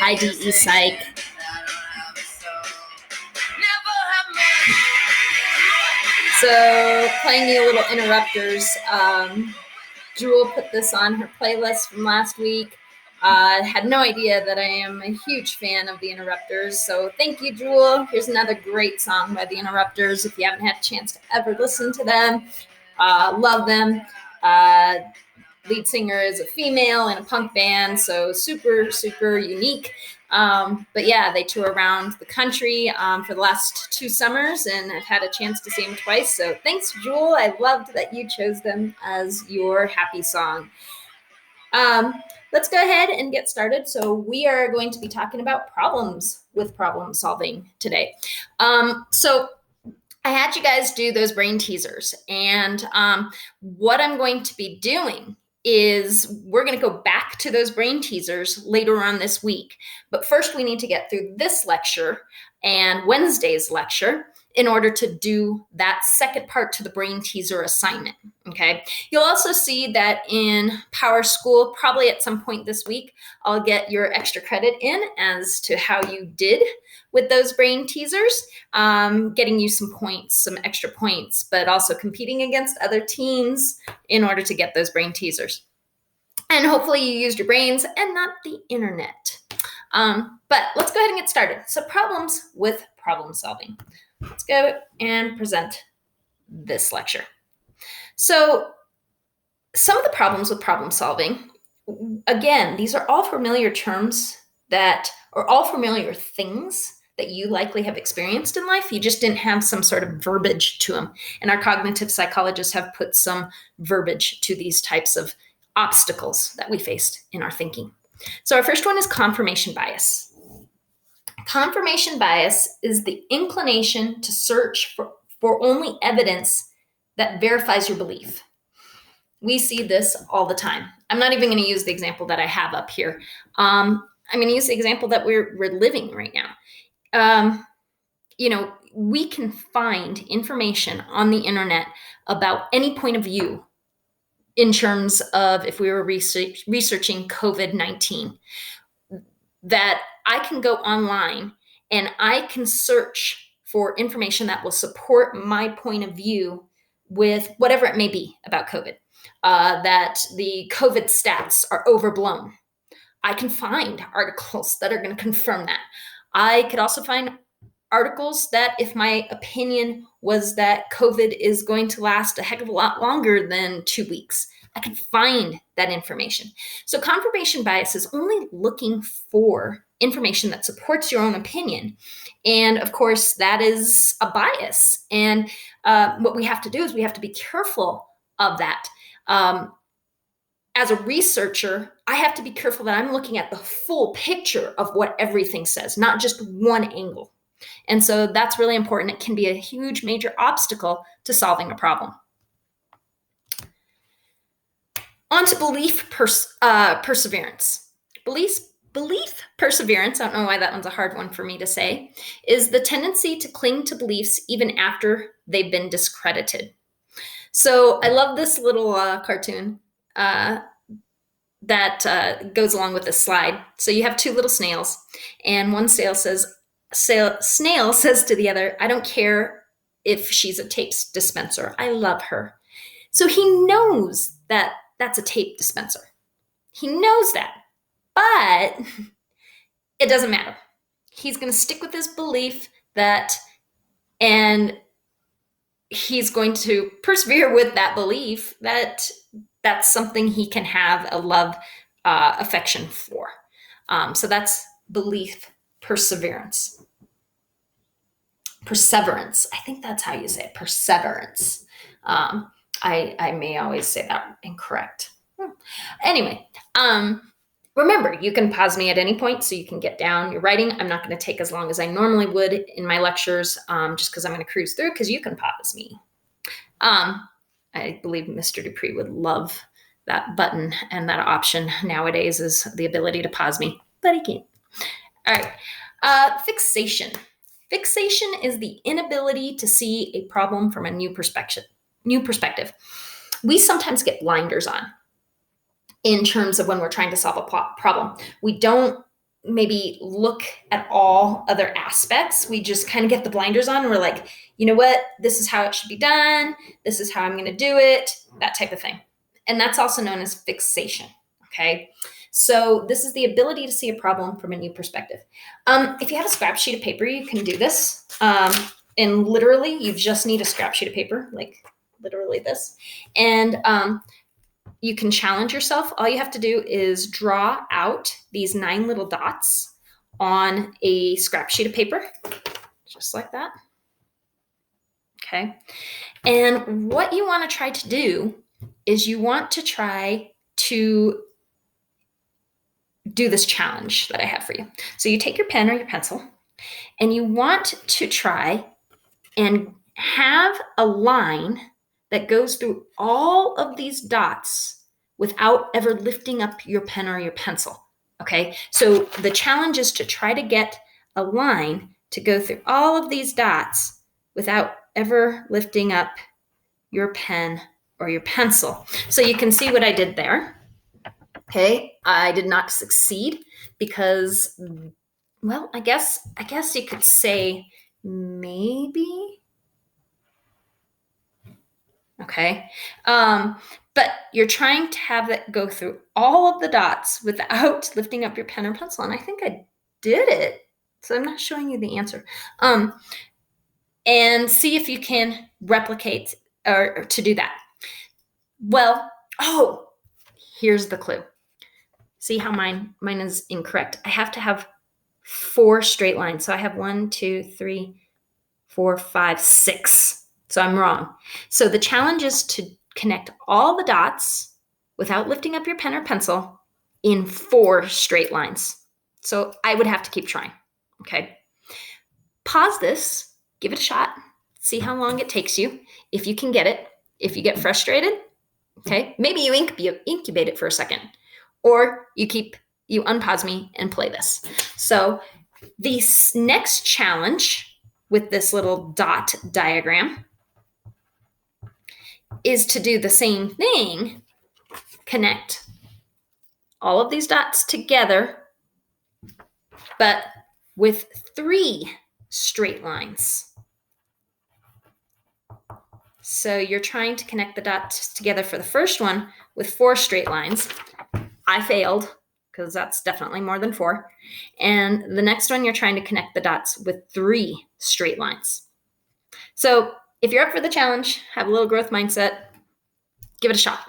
Hi, DE Psych. So, playing you little interrupters. Jewel put this on her playlist from last week. Had no idea that I am a huge fan of the Interrupters. So thank you, Jewel. Here's another great song by the Interrupters. If you haven't had a chance to ever listen to them, love them. Lead singer is a female in a punk band, so super, super unique. But yeah, they tour around the country for the last 2 summers, and I've had a chance to see them twice. So thanks, Jewel. I loved that you chose them as your happy song. Let's go ahead and get started. So we are going to be talking about problems with problem solving today. So I had you guys do those brain teasers, and what I'm going to be doing is we're going to go back to those brain teasers later on this week. But first we need to get through this lecture and Wednesday's lecture in order to do that second part to the brain teaser assignment, okay? You'll also see that in Power School, probably at some point this week, I'll get your extra credit in as to how you did with those brain teasers, getting you some points, some extra points, but also competing against other teams in order to get those brain teasers. And hopefully you used your brains and not the internet. But let's go ahead and get started. So problems with problem solving. Let's go and present this lecture. So some of the problems with problem solving, again, these are all familiar terms that are all familiar things that you likely have experienced in life. You just didn't have some sort of verbiage to them. And our cognitive psychologists have put some verbiage to these types of obstacles that we faced in our thinking. So our first one is confirmation bias. Confirmation bias is the inclination to search for only evidence that verifies your belief. We see this all the time. I'm not even going to use the example that I have up here. I'm going to use the example that we're living right now. We can find information on the internet about any point of view in terms of if we were researching COVID-19, that I can go online and I can search for information that will support my point of view with whatever it may be about COVID, that the COVID stats are overblown. I can find articles that are going to confirm that. I could also find articles that if my opinion was that COVID is going to last a heck of a lot longer than 2 weeks, I can find that information. So confirmation bias is only looking for information that supports your own opinion. And of course, that is a bias. And what we have to do is we have to be careful of that. As a researcher, I have to be careful that I'm looking at the full picture of what everything says, not just one angle. And so that's really important. It can be a huge, major obstacle to solving a problem. On to belief perseverance. Belief perseverance, I don't know why that one's a hard one for me to say, is the tendency to cling to beliefs even after they've been discredited. So I love this little cartoon that goes along with this slide. So you have 2 little snails, and one snail says to the other, "I don't care if she's a tape dispenser. I love her." So he knows that that's a tape dispenser. He knows that, but it doesn't matter. He's going to stick with his belief and he's going to persevere with that belief that that's something he can have a love, affection for. So that's belief perseverance. Perseverance. I think that's how you say it. Perseverance. I may always say that incorrect. Anyway, remember, you can pause me at any point so you can get down your writing. I'm not going to take as long as I normally would in my lectures, just because I'm going to cruise through, because you can pause me. I believe Mr. Dupree would love that button, and that option nowadays is the ability to pause me, but he can't. All right. Fixation. Fixation is the inability to see a problem from a new perspective. We sometimes get blinders on in terms of when we're trying to solve a problem. We don't maybe look at all other aspects. We just kind of get the blinders on and we're like, you know what? This is how it should be done. This is how I'm going to do it, that type of thing. And that's also known as fixation. Okay. So this is the ability to see a problem from a new perspective. If you have a scrap sheet of paper, you can do this. And literally, you just need a scrap sheet of paper, like literally this. And you can challenge yourself. All you have to do is draw out these 9 little dots on a scrap sheet of paper, just like that. Okay. And what you want to try to do is you want to try to do this challenge that I have for you. So you take your pen or your pencil and you want to try and have a line that goes through all of these dots without ever lifting up your pen or your pencil. Okay, so the challenge is to try to get a line to go through all of these dots without ever lifting up your pen or your pencil. So you can see what I did there. Okay, I did not succeed because, well, I guess you could say maybe. Okay. But you're trying to have it go through all of the dots without lifting up your pen or pencil. And I think I did it. So I'm not showing you the answer. And see if you can replicate or to do that. Well, here's the clue. See how mine is incorrect. I have to have 4 straight lines. So I have 1, 2, 3, 4, 5, 6. So I'm wrong. So the challenge is to connect all the dots without lifting up your pen or pencil in 4 straight lines. So I would have to keep trying. Okay. Pause this, give it a shot, see how long it takes you. If you can get it, if you get frustrated, okay, maybe you incubate it for a second, or you unpause me and play this. So the next challenge with this little dot diagram is to do the same thing, connect all of these dots together, but with 3 straight lines. So you're trying to connect the dots together for the first one with 4 straight lines. I failed because that's definitely more than 4. And the next one, you're trying to connect the dots with 3 straight lines. So if you're up for the challenge, have a little growth mindset, give it a shot.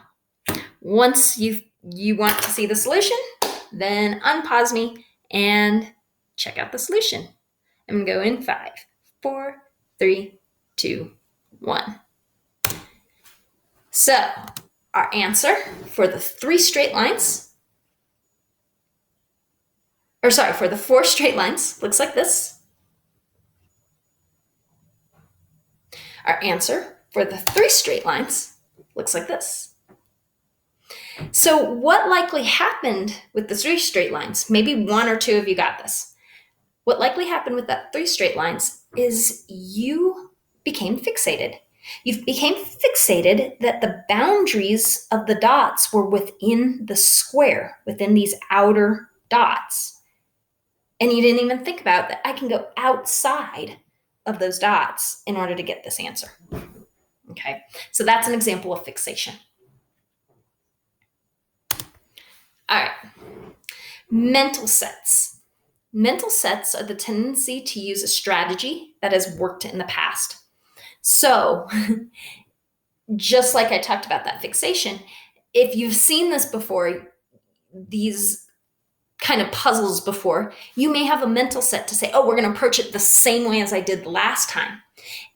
Once you want to see the solution, then unpause me and check out the solution. I'm going to go in 5, 4, 3, 2, 1. So our answer for the 3 straight lines, for the 4 straight lines, looks like this. Our answer for the 3 straight lines looks like this. So what likely happened with the 3 straight lines? Maybe 1 or 2 of you got this. What likely happened with that 3 straight lines is you became fixated. You became fixated that the boundaries of the dots were within the square, within these outer dots. And you didn't even think about that I can go outside of those dots in order to get this answer. Okay, so that's an example of fixation. All right, mental sets. Mental sets are the tendency to use a strategy that has worked in the past. So just like I talked about that fixation, if you've seen this before, these kind of puzzles before, you may have a mental set to say, oh, we're going to approach it the same way as I did the last time.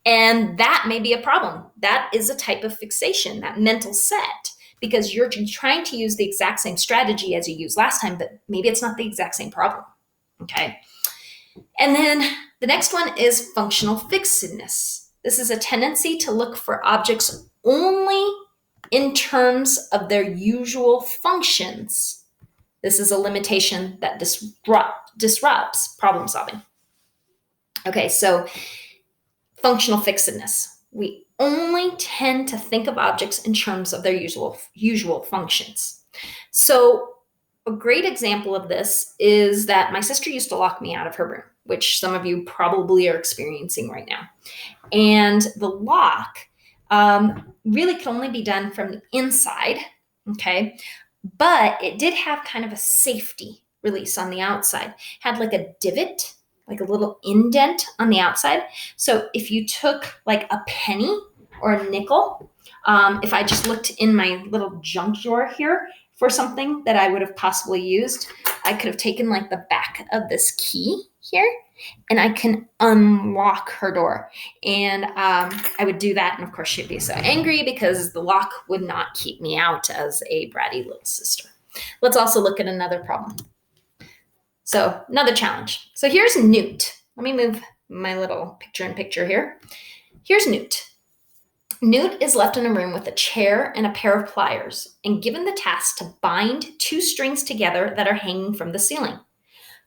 And that may be a problem. That is a type of fixation, that mental set, because you're trying to use the exact same strategy as you used last time, but maybe it's not the exact same problem. Okay. And then the next one is functional fixedness. This is a tendency to look for objects only in terms of their usual functions. This is a limitation that disrupts problem solving. Okay, so functional fixedness. We only tend to think of objects in terms of their usual functions. So a great example of this is that my sister used to lock me out of her room, which some of you probably are experiencing right now. And the lock really can only be done from the inside, okay? But it did have kind of a safety release on the outside. Had like a divot, like a little indent on the outside. So if you took like a penny or a nickel, if I just looked in my little junk drawer here for something that I would have possibly used, I could have taken like the back of this key here and I can unlock her door. And I would do that. And of course, she'd be so angry because the lock would not keep me out as a bratty little sister. Let's also look at another problem. So another challenge. So here's Newt. Let me move my little picture-in-picture here. Here's Newt. Newt is left in a room with a chair and a pair of pliers and given the task to bind two strings together that are hanging from the ceiling.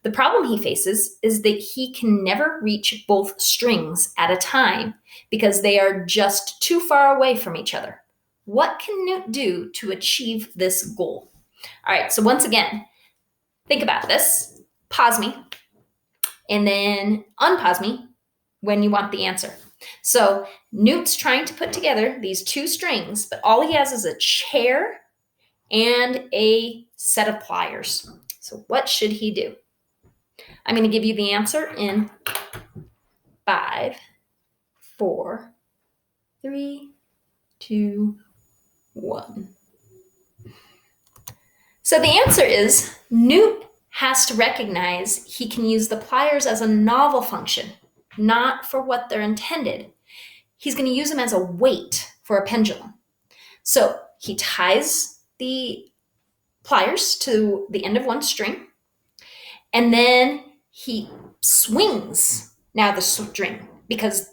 The problem he faces is that he can never reach both strings at a time because they are just too far away from each other. What can Newt do to achieve this goal? All right, so once again, think about this. Pause me and then unpause me when you want the answer. So Newt's trying to put together these two strings, but all he has is a chair and a set of pliers. So what should he do? I'm going to give you the answer in 5, 4, 3, 2, 1. So the answer is Newt has to recognize he can use the pliers as a novel function, not for what they're intended. He's going to use them as a weight for a pendulum. So he ties the pliers to the end of one string, and then he swings now the string because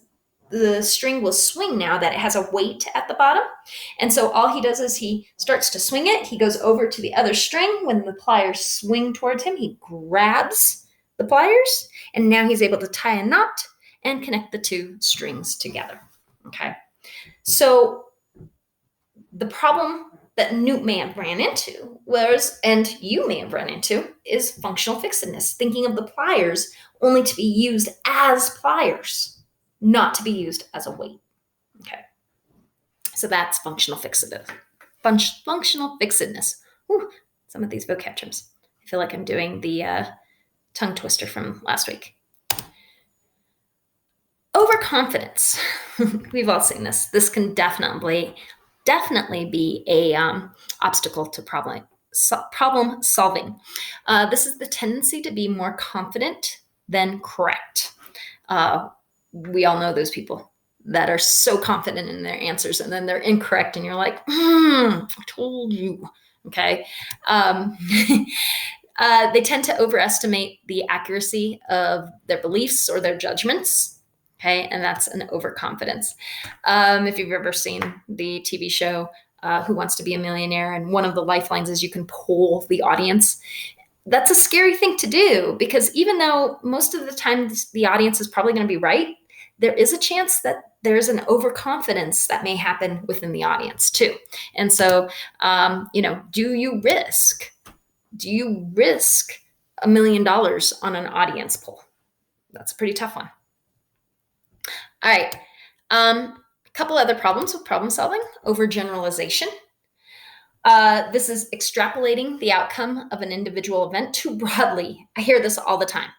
the string will swing now that it has a weight at the bottom. And so all he does is he starts to swing it. He goes over to the other string. When the pliers swing towards him, he grabs the pliers, and now he's able to tie a knot and connect the two strings together. Okay. So the problem that Newt may have ran into was, and you may have run into, is functional fixedness, thinking of the pliers only to be used as pliers, not to be used as a weight. Okay. So that's functional fixedness. Functional fixedness. Ooh, some of these vocab terms. I feel like I'm doing the tongue twister from last week. Overconfidence. We've all seen this. This can definitely be a obstacle to problem solving. This is the tendency to be more confident than correct. We all know those people that are so confident in their answers and then they're incorrect and you're like, I told you. Okay. They tend to overestimate the accuracy of their beliefs or their judgments. Okay, and that's an overconfidence. If you've ever seen the TV show Who Wants to Be a Millionaire, and one of the lifelines is you can poll the audience. That's a scary thing to do because even though most of the time the audience is probably going to be right, there is a chance that there's an overconfidence that may happen within the audience too. And so, do you risk $1 million on an audience poll? That's a pretty tough one. All right. A couple other problems with problem solving. Overgeneralization. This is extrapolating the outcome of an individual event too broadly. I hear this all the time.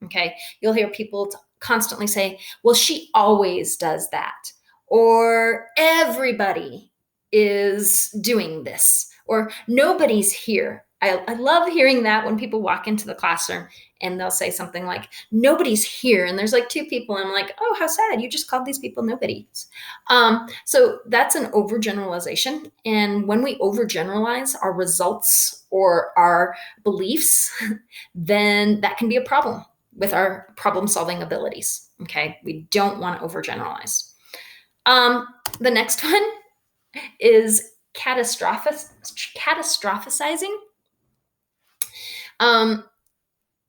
Okay. You'll hear people constantly say, well, she always does that. Or everybody is doing this. Or nobody's here. I love hearing that when people walk into the classroom and they'll say something like, nobody's here. And there's like 2 people. And I'm like, oh, how sad. You just called these people nobodies. So that's an overgeneralization. And when we overgeneralize our results or our beliefs, then that can be a problem with our problem solving abilities. Okay. We don't want to overgeneralize. The next one is catastrophizing.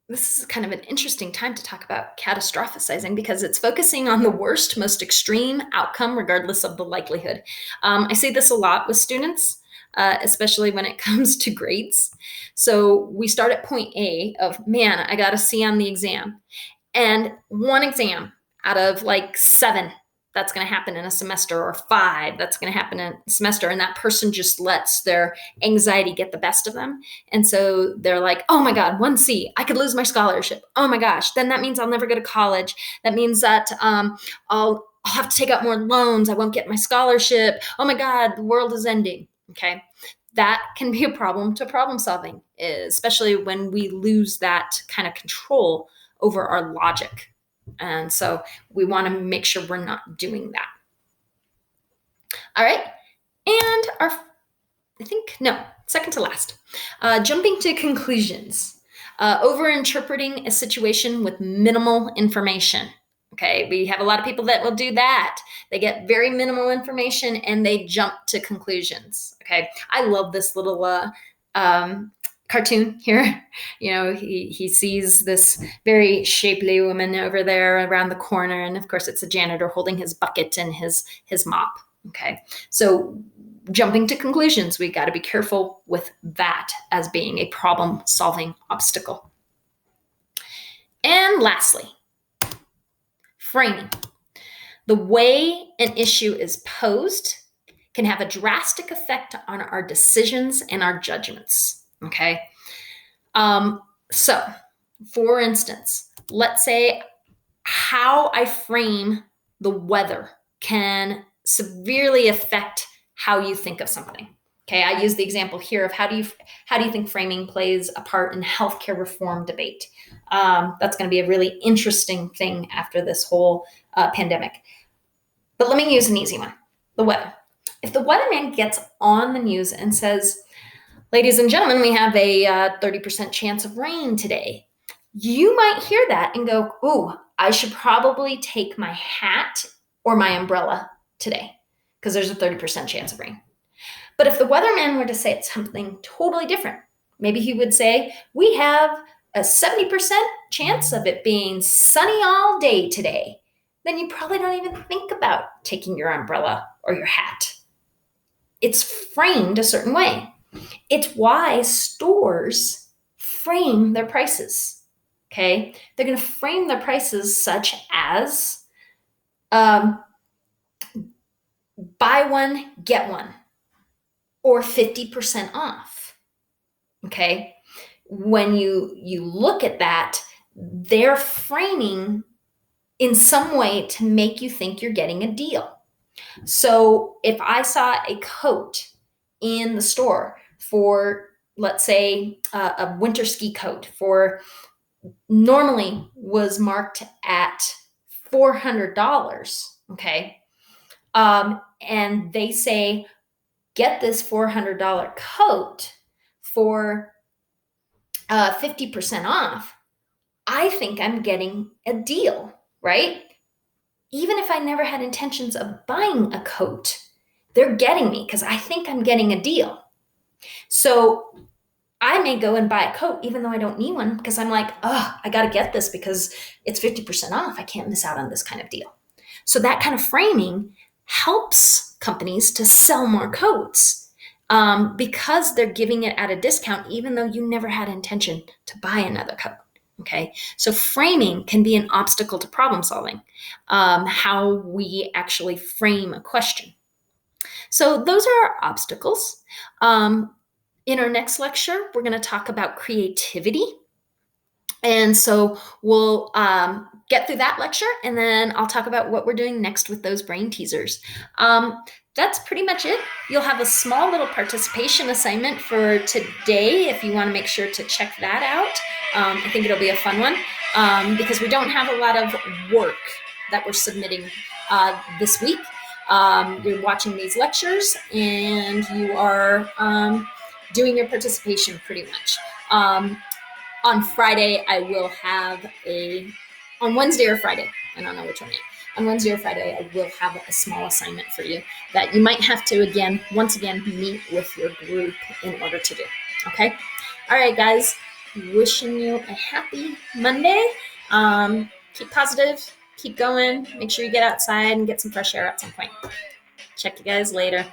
This is kind of an interesting time to talk about catastrophizing because it's focusing on the worst, most extreme outcome, regardless of the likelihood. I see this a lot with students. especially when it comes to grades. So we start at point A of, man, I got a C on the exam. And one exam out of like 7 that's going to happen in a semester, or 5 that's going to happen in a semester, and that person just lets their anxiety get the best of them. And so they're like, oh my God, 1C, I could lose my scholarship. Oh my gosh, then that means I'll never go to college. That means that I'll have to take out more loans. I won't get my scholarship. Oh my God, the world is ending. Okay. That can be a problem to problem solving, especially when we lose that kind of control over our logic. And so we want to make sure we're not doing that. All right. And second to last, jumping to conclusions, over-interpreting a situation with minimal information. Okay, we have a lot of people that will do that. They get very minimal information and they jump to conclusions. Okay, I love this little cartoon here. He sees this very shapely woman over there around the corner, and of course it's a janitor holding his bucket and his mop. Okay, so jumping to conclusions, we got to be careful with that as being a problem-solving obstacle. And lastly, framing. The way an issue is posed can have a drastic effect on our decisions and our judgments. Okay. So for instance, let's say how I frame the weather can severely affect how you think of something. Okay. I use the example here of how do you think framing plays a part in healthcare reform debate? That's going to be a really interesting thing after this whole pandemic. But let me use an easy one, the weather. If the weatherman gets on the news and says, ladies and gentlemen, we have a 30% chance of rain today, you might hear that and go, ooh, I should probably take my hat or my umbrella today because there's a 30% chance of rain. But if the weatherman were to say it's something totally different, maybe he would say, we have a 70% chance of it being sunny all day today, then you probably don't even think about taking your umbrella or your hat. It's framed a certain way. It's why stores frame their prices. Okay, they're going to frame their prices such as buy one, get one, or 50% off. Okay, when you look at that, they're framing in some way to make you think you're getting a deal. So if I saw a coat in the store for, let's say, a winter ski coat for normally was marked at $400, okay, and they say, get this $400 coat for 50% off, I think I'm getting a deal, right? Even if I never had intentions of buying a coat, they're getting me because I think I'm getting a deal. So I may go and buy a coat even though I don't need one because I'm like, oh, I got to get this because it's 50% off. I can't miss out on this kind of deal. So that kind of framing helps companies to sell more coats because they're giving it at a discount even though you never had intention to buy another coat. Okay, so framing can be an obstacle to problem solving, how we actually frame a question. So those are our obstacles. In our next lecture, we're going to talk about creativity. And so we'll get through that lecture, and then I'll talk about what we're doing next with those brain teasers. That's pretty much it. You'll have a small little participation assignment for today if you want to make sure to check that out. I think it'll be a fun one because we don't have a lot of work that we're submitting this week. You're watching these lectures and you are doing your participation pretty much. On Friday, I will have on Wednesday or Friday, I don't know which one yet. On Wednesday or Friday, I will have a small assignment for you that you might have to, once again, meet with your group in order to do. Okay? All right, guys. Wishing you a happy Monday. Keep positive. Keep going. Make sure you get outside and get some fresh air at some point. Check you guys later.